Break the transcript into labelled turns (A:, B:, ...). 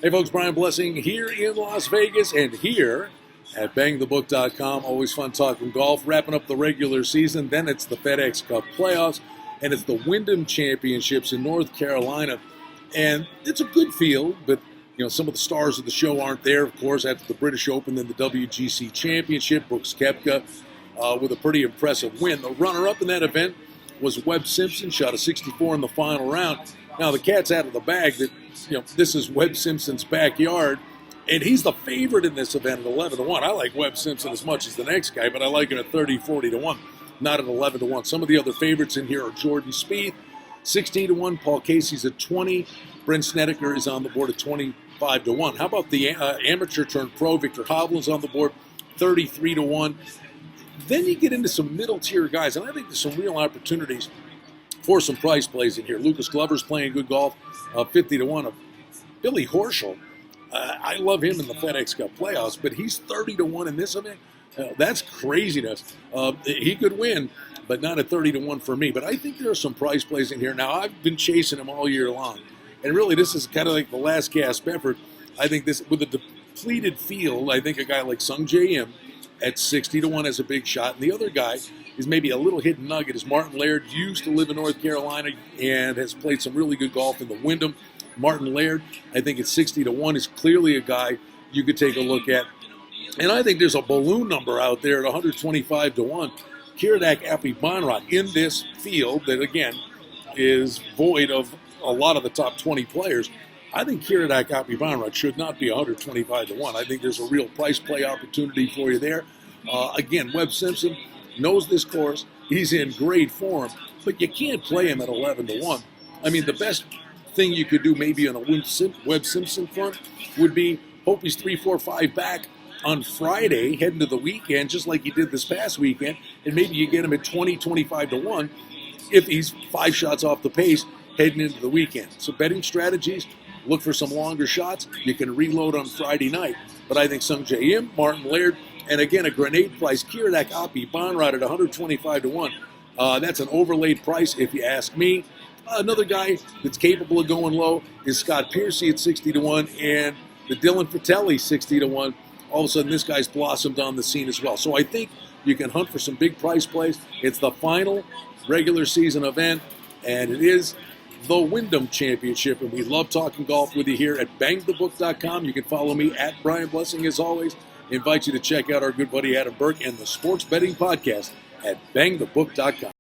A: Hey folks, Brian Blessing here in Las Vegas and here at bangthebook.com. Always fun talking golf, wrapping up the regular season. Then it's the FedEx Cup playoffs and it's the Wyndham Championships in North Carolina. And it's a good field, but some of the stars of the show aren't there, of course, after the British Open, then the WGC Championship. Brooks Koepka with a pretty impressive win. The runner-up in that event was Webb Simpson, shot a 64 in the final round. Now, the cat's out of the bag that, this is Webb Simpson's backyard, and he's the favorite in this event at 11-1. I like Webb Simpson as much as the next guy, but I like him at 30, 40-1, not at 11-1. Some of the other favorites in here are Jordan Spieth, 16-1. Paul Casey's at 20. Brent Snedeker is on the board at 25-1. How about the amateur turned pro? Victor Hovland's on the board, 33-1. Then you get into some middle-tier guys, and I think there's some real opportunities for some price plays in here. Lucas Glover's playing good golf, 50-1. Billy Horschel, I love him in the FedEx Cup playoffs, but he's 30-1 in this event. That's craziness. He could win, but not at 30-1 for me. But I think there are some price plays in here. Now, I've been chasing him all year long, and really this is kind of like the last gasp effort. I think this, with a depleted field, I think a guy like Sung Jae Im at 60-1 has a big shot, and the other guy is maybe a little hidden nugget is Martin Laird. Used to live in North Carolina and has played some really good golf in the Wyndham. Martin Laird, I think at 60-1 is clearly a guy you could take a look at. And I think there's a balloon number out there at 125-1. Kiridak Aphibarnrat in this field that, again, is void of a lot of the top 20 players. I think Kiridak Aphibarnrat should not be 125-1. I think there's a real price play opportunity for you there. Again, Webb Simpson knows this course. He's in great form, but you can't play him at 11-1. I mean, the best thing you could do maybe on a Webb Simpson front would be hope he's 3, 4, 5 back on Friday, heading to the weekend, just like he did this past weekend, and maybe you get him at 20, 25-1 if he's 5 shots off the pace heading into the weekend. So betting strategies, look for some longer shots. You can reload on Friday night. But I think Sung Jae Im, Martin Laird, and again, a grenade price, Kiridak Aphibarnrat at 125-1. That's an overlaid price if you ask me. Another guy that's capable of going low is Scott Piercy at 60-1 and the Dylan Fratelli 60-1. All of a sudden, this guy's blossomed on the scene as well. So I think you can hunt for some big price plays. It's the final regular season event, and it is the Wyndham Championship, and we love talking golf with you here at bangthebook.com. You can follow me at Brian Blessing as always. I invite you to check out our good buddy Adam Burke and the Sports Betting Podcast at bangthebook.com.